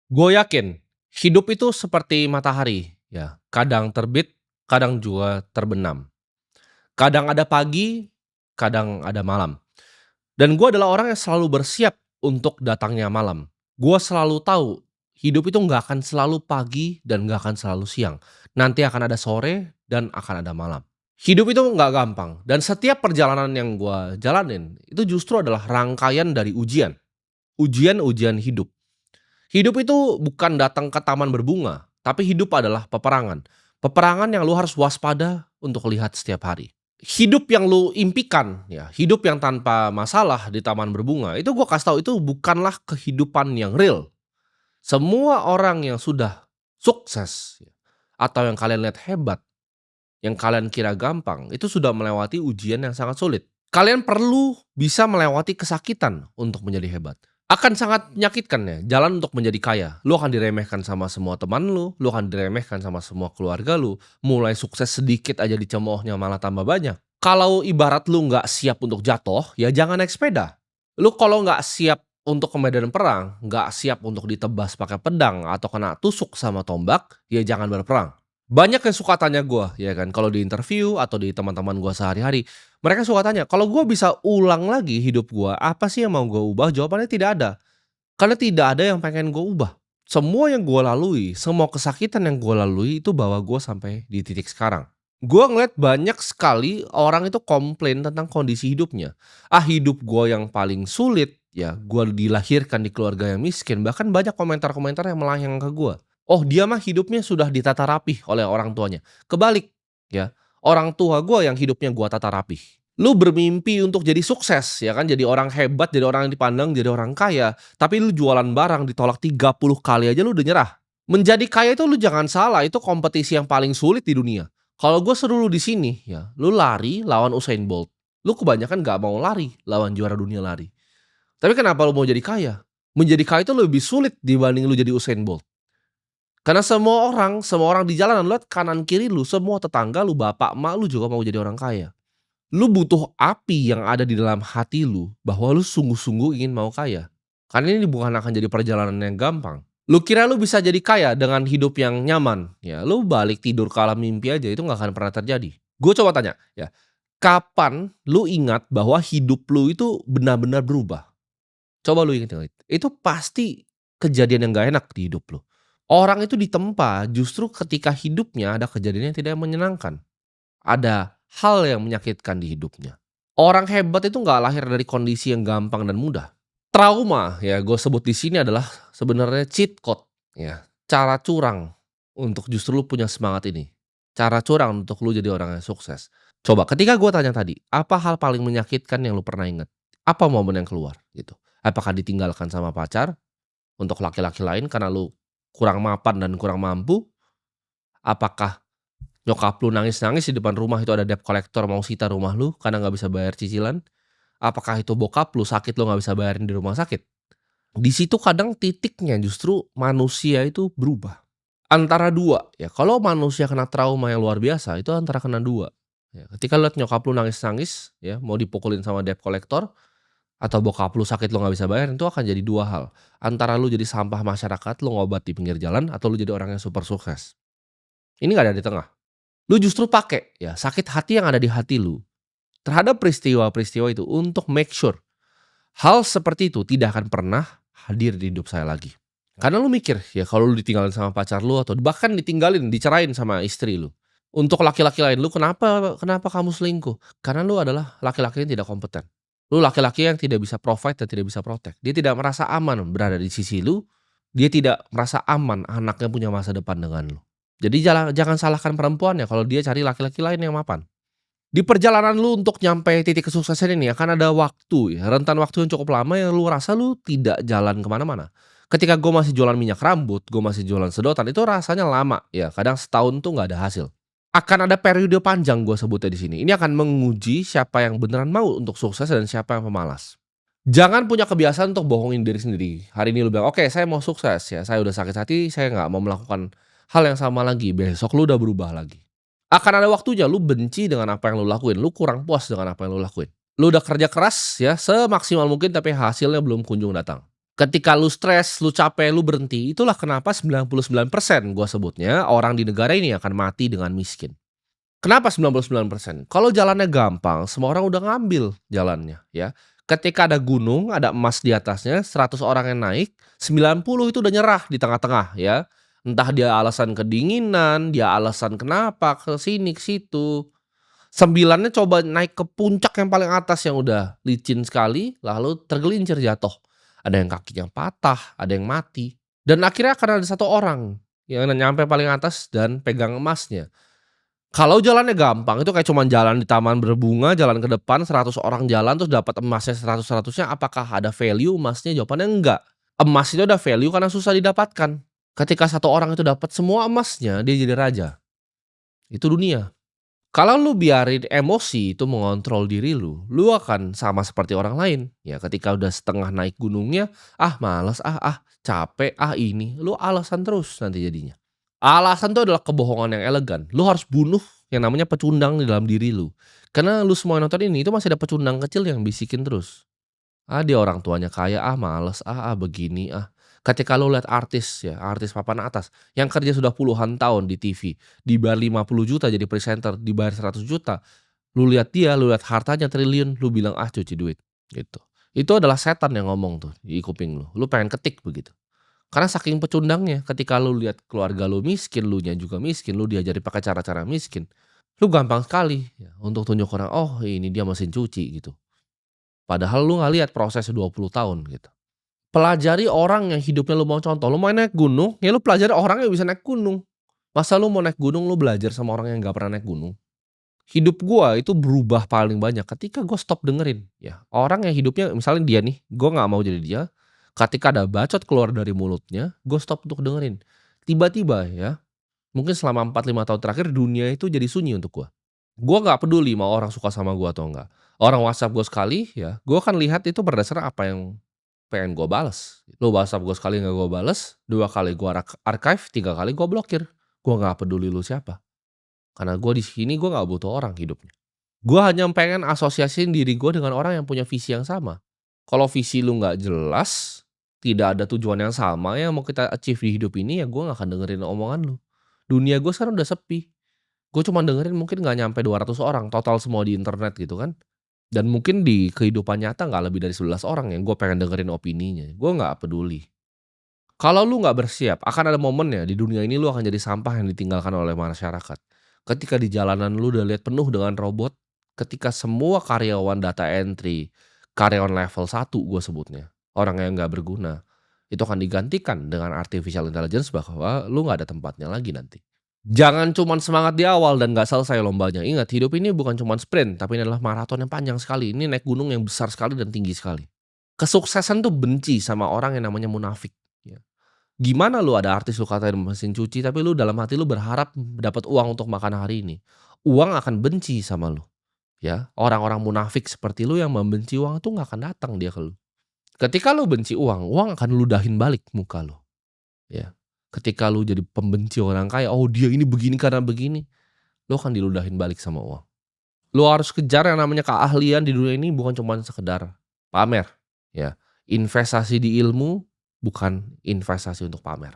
Gue yakin, hidup itu seperti matahari, ya. Kadang terbit, kadang juga terbenam. Kadang ada pagi, kadang ada malam. Dan gue adalah orang yang selalu bersiap untuk datangnya malam. Gue selalu tahu, hidup itu nggak akan selalu pagi dan nggak akan selalu siang. Nanti akan ada sore dan akan ada malam. Hidup itu nggak gampang, dan setiap perjalanan yang gue jalanin, itu justru adalah rangkaian dari ujian. Ujian-ujian hidup. Hidup itu bukan datang ke taman berbunga, tapi hidup adalah peperangan. Peperangan yang lu harus waspada untuk lihat setiap hari. Hidup yang lu impikan, ya, hidup yang tanpa masalah di taman berbunga, itu gua kasih tahu itu bukanlah kehidupan yang real. Semua orang yang sudah sukses, ya, atau yang kalian lihat hebat, yang kalian kira gampang, itu sudah melewati ujian yang sangat sulit. Kalian perlu bisa melewati kesakitan untuk menjadi hebat. Akan sangat menyakitkan ya, jalan untuk menjadi kaya. Lu akan diremehkan sama semua teman lu akan diremehkan sama semua keluarga lu, mulai sukses sedikit aja dicemoohnya malah tambah banyak. Kalau ibarat lu nggak siap untuk jatuh, ya jangan naik sepeda. Lu kalau nggak siap untuk ke medan perang, nggak siap untuk ditebas pakai pedang atau kena tusuk sama tombak, ya jangan berperang. Banyak yang suka tanya gue, ya kan, kalau di interview atau di teman-teman gue sehari-hari, mereka suka tanya, "Kalau gue bisa ulang lagi hidup gue, apa sih yang mau gue ubah?" Jawabannya tidak ada. Karena tidak ada yang pengen gue ubah. Semua yang gue lalui, semua kesakitan yang gue lalui itu bawa gue sampai di titik sekarang. Gue ngeliat banyak sekali orang itu komplain tentang kondisi hidupnya. Ah, hidup gue yang paling sulit, ya gue dilahirkan di keluarga yang miskin. Bahkan banyak komentar-komentar yang melayang ke gue. Oh, dia mah hidupnya sudah ditata rapih oleh orang tuanya. Kebalik, ya. Orang tua gue yang hidupnya gue tata rapih. Lu bermimpi untuk jadi sukses, ya kan, jadi orang hebat, jadi orang yang dipandang, jadi orang kaya, tapi lu jualan barang ditolak 30 kali aja lu udah nyerah. Menjadi kaya itu lu jangan salah, itu kompetisi yang paling sulit di dunia. Kalau gue suruh lu di sini, ya, lu lari lawan Usain Bolt. Lu kebanyakan nggak mau lari lawan juara dunia lari. Tapi kenapa lu mau jadi kaya? Menjadi kaya itu lebih sulit dibanding lu jadi Usain Bolt. Karena semua orang di jalanan, lu lihat kanan kiri lu, semua tetangga lu, bapak, emak lu juga mau jadi orang kaya. Lu butuh api yang ada di dalam hati lu, bahwa lu sungguh-sungguh ingin mau kaya. Karena ini bukan akan jadi perjalanan yang gampang. Lu kira lu bisa jadi kaya dengan hidup yang nyaman, ya lu balik tidur ke alam mimpi aja, itu nggak akan pernah terjadi. Gue coba tanya, ya, kapan lu ingat bahwa hidup lu itu benar-benar berubah? Coba lu inget-inget, itu pasti kejadian yang nggak enak di hidup lu. Orang itu ditempa justru ketika hidupnya ada kejadian yang tidak menyenangkan. Ada hal yang menyakitkan di hidupnya. Orang hebat itu nggak lahir dari kondisi yang gampang dan mudah. Trauma, ya gue sebut di sini adalah sebenarnya cheat code, ya, cara curang untuk justru lu punya semangat ini. Cara curang untuk lu jadi orang yang sukses. Coba ketika gue tanya tadi, apa hal paling menyakitkan yang lu pernah ingat? Apa momen yang keluar gitu? Apakah ditinggalkan sama pacar untuk laki-laki lain karena lu kurang mapan dan kurang mampu? Apakah nyokap lu nangis-nangis di depan rumah itu ada debt collector mau sita rumah lu karena nggak bisa bayar cicilan? Apakah itu bokap lu sakit lu nggak bisa bayarin di rumah sakit? Di situ kadang titiknya justru manusia itu berubah. Antara dua, ya kalau manusia kena trauma yang luar biasa itu antara kena dua. Ya, ketika lihat nyokap lu nangis-nangis ya mau dipukulin sama debt collector atau bokap lu sakit lu nggak bisa bayar itu akan jadi dua hal. Antara lu jadi sampah masyarakat, lu ngobat di pinggir jalan atau lu jadi orang yang super sukses. Ini nggak ada di tengah. Lu justru pakai ya sakit hati yang ada di hati lu terhadap peristiwa-peristiwa itu untuk make sure hal seperti itu tidak akan pernah hadir di hidup saya lagi. Karena lu mikir ya kalau lu ditinggalin sama pacar lu atau bahkan ditinggalin, dicerain sama istri lu. Untuk laki-laki lain, "Lu kenapa kenapa kamu selingkuh?" Karena lu adalah laki-laki yang tidak kompeten. Lu laki-laki yang tidak bisa provide dan tidak bisa protect. Dia tidak merasa aman berada di sisi lu, dia tidak merasa aman anaknya punya masa depan dengan lu. Jadi jangan salahkan perempuan ya kalau dia cari laki-laki lain yang mapan. Di perjalanan lu untuk nyampe titik kesuksesan ini akan ada waktu ya, rentan waktu yang cukup lama yang lu rasa lu tidak jalan kemana mana. Ketika gue masih jualan minyak rambut, gue masih jualan sedotan, itu rasanya lama ya, kadang setahun tuh nggak ada hasil. Akan ada periode panjang gue sebutnya di sini. Ini akan menguji siapa yang beneran mau untuk sukses dan siapa yang pemalas. Jangan punya kebiasaan untuk bohongin diri sendiri. Hari ini lu bilang, "Oke, saya mau sukses ya, saya udah sakit hati, saya nggak mau melakukan hal yang sama lagi." Besok lu udah berubah lagi. Akan ada waktunya lu benci dengan apa yang lu lakuin, lu kurang puas dengan apa yang lu lakuin. Lu udah kerja keras ya semaksimal mungkin tapi hasilnya belum kunjung datang. Ketika lu stres, lu capek, lu berhenti, itulah kenapa 99% gua sebutnya orang di negara ini akan mati dengan miskin. Kenapa 99%? Kalau jalannya gampang, semua orang udah ngambil jalannya, ya. Ketika ada gunung, ada emas di atasnya, 100 orang yang naik, 90 itu udah nyerah di tengah-tengah, ya. Entah dia alasan kedinginan, dia alasan kenapa, ke sini, ke situ. 9-nya coba naik ke puncak yang paling atas yang udah licin sekali, lalu tergelincir jatuh. Ada yang kakinya patah, ada yang mati. Dan akhirnya akan ada satu orang yang nyampe paling atas dan pegang emasnya. Kalau jalannya gampang itu kayak cuman jalan di taman berbunga, jalan ke depan 100 orang jalan terus dapat emasnya 100-100-nya, apakah ada value emasnya? Jawabannya enggak. Emas itu ada value karena susah didapatkan. Ketika satu orang itu dapat semua emasnya, dia jadi raja. Itu dunia. Kalau lu biarin emosi itu mengontrol diri lu akan sama seperti orang lain. Ya ketika udah setengah naik gunungnya, "Ah males capek, ini." Lu alasan terus nanti jadinya. Alasan itu adalah kebohongan yang elegan. Lu harus bunuh yang namanya pecundang di dalam diri lu. Karena lu semua yang nonton ini itu masih ada pecundang kecil yang bisikin terus. Dia orang tuanya kaya, males, begini, ah. Ketika lu lihat artis ya, artis papan atas yang kerja sudah puluhan tahun di TV, dibayar 50 juta jadi presenter, dibayar 100 juta. Lu lihat dia, lu lihat hartanya triliun, lu bilang, cuci duit, gitu. Itu adalah setan yang ngomong tuh di kuping lu. Lu pengen ketik begitu. Karena saking pecundangnya, ketika lu lihat keluarga lu miskin, lu nya juga miskin, lu diajari pakai cara-cara miskin, lu gampang sekali ya untuk tunjuk orang, "Oh, ini dia mesin cuci," gitu. Padahal lu nggak lihat prosesnya 20 tahun gitu. Pelajari orang yang hidupnya lu mau contoh, lu mau naik gunung, ya lu pelajari orang yang bisa naik gunung. Masa lu mau naik gunung lu belajar sama orang yang nggak pernah naik gunung? Hidup gua itu berubah paling banyak ketika gua stop dengerin ya, orang yang hidupnya misalnya dia nih, gua nggak mau jadi dia, ketika ada bacot keluar dari mulutnya, gua stop untuk dengerin. Tiba-tiba ya, mungkin selama 4, 5 tahun terakhir dunia itu jadi sunyi untuk gua. Gua nggak peduli mau orang suka sama gua atau enggak. Orang WhatsApp gua sekali ya, gua akan lihat itu berdasarkan apa yang pengen gua bales. Lu WhatsApp gua sekali nggak gua bales, 2 kali gua archive, 3 kali gua blokir. Gua nggak peduli lu siapa. Karena gua di sini gua nggak butuh orang hidupnya. Gua hanya pengen asosiasiin diri gua dengan orang yang punya visi yang sama. Kalau visi lu nggak jelas, tidak ada tujuan yang sama yang mau kita achieve di hidup ini, ya gua nggak akan dengerin omongan lu. Dunia gua sekarang udah sepi. Gue cuma dengerin mungkin nggak nyampe 200 orang total semua di internet gitu kan. Dan mungkin di kehidupan nyata nggak lebih dari 11 orang yang gue pengen dengerin opininya. Gue nggak peduli. Kalau lu nggak bersiap, akan ada momennya di dunia ini lu akan jadi sampah yang ditinggalkan oleh masyarakat. Ketika di jalanan lu udah lihat penuh dengan robot, ketika semua karyawan data entry, karyawan level 1 gue sebutnya, orang yang nggak berguna, itu akan digantikan dengan artificial intelligence bahwa lu nggak ada tempatnya lagi nanti. Jangan cuman semangat di awal dan nggak selesai lombanya. Ingat, hidup ini bukan cuman sprint, tapi ini adalah maraton yang panjang sekali. Ini naik gunung yang besar sekali dan tinggi sekali. Kesuksesan tuh benci sama orang yang namanya munafik, ya. Gimana lu ada artis lu katain mesin cuci, tapi lu dalam hati lu berharap dapat uang untuk makan hari ini. Uang akan benci sama lu, ya. Orang-orang munafik seperti lu yang membenci uang tuh nggak akan datang dia ke lu. Ketika lu benci uang, uang akan ludahin balik muka lu, ya. Ketika lu jadi pembenci orang kaya, "Oh dia ini begini karena begini." Lu akan diludahin balik sama uang. Lu harus kejar yang namanya keahlian di dunia ini bukan cuman sekedar pamer, ya. Investasi di ilmu bukan investasi untuk pamer.